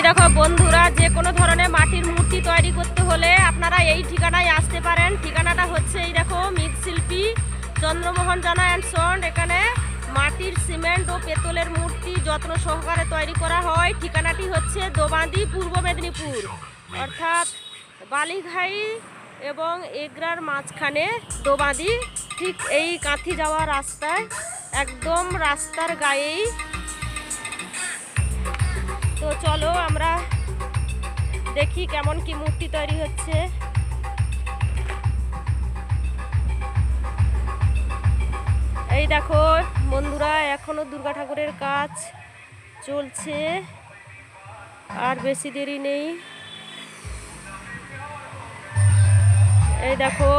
দেখো বন্ধুরা, যে কোনো ধরনের মাটির মূর্তি তৈরি করতে হলে আপনারা এই ঠিকানায় আসতে পারেন। ঠিকানাটা হচ্ছে এই দেখো, মৃৎশিল্পী চন্দ্রমোহন জানা অ্যান্ড সন। এখানে মাটির, সিমেন্ট ও পেতলের মূর্তি যত্ন সহকারে তৈরি করা হয়। ঠিকানাটি হচ্ছে দোবাঁধি, পূর্ব মেদিনীপুর, অর্থাৎ বালিঘাই এবং এগরার মাঝখানে দোবাঁধি। ঠিক এই কাঁথি যাওয়া রাস্তায়, একদম রাস্তার গায়েই। তো চলো আমরা দেখি কেমন কি মূর্তি তৈরি হচ্ছে। এই দেখো বন্ধুরা, এখনো দুর্গা ঠাকুরের কাজ চলছে, আর বেশি দেরি নেই। এই দেখো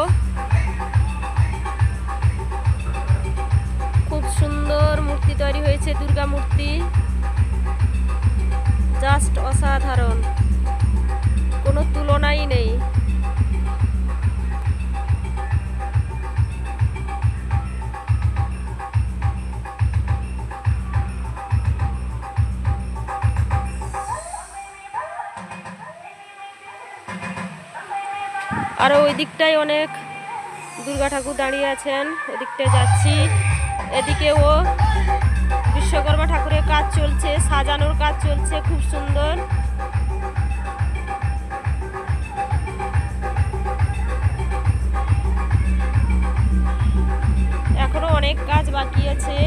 খুব সুন্দর মূর্তি তৈরি হয়েছে, দুর্গা মূর্তি, জাস্ট অসাধারণ, কোনো তুলনাই নেই। আর ওই দিকটায় অনেক দুর্গা ঠাকুর দাঁড়িয়ে আছেন, ওদিকটায় যাচ্ছি। এদিকেও বিশ্বকর্মা ঠাকুরের কাজ চলছে, সাজানোর কাজ চলছে, খুব সুন্দর। এখনো অনেক কাজ বাকি আছে।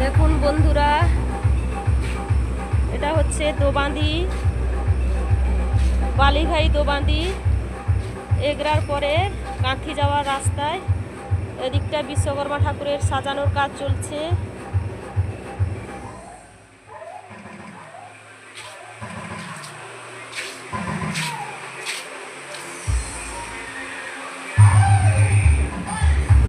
দেখুন বন্ধুরা, এটা হচ্ছে দোবাঁধি, বালিঘাই দোবাঁধি, এগরার পরে কাঁথি যাওয়ার রাস্তায়। এদিকটা বিশ্বকর্মা ঠাকুরের সাজানোর কাজ চলছে।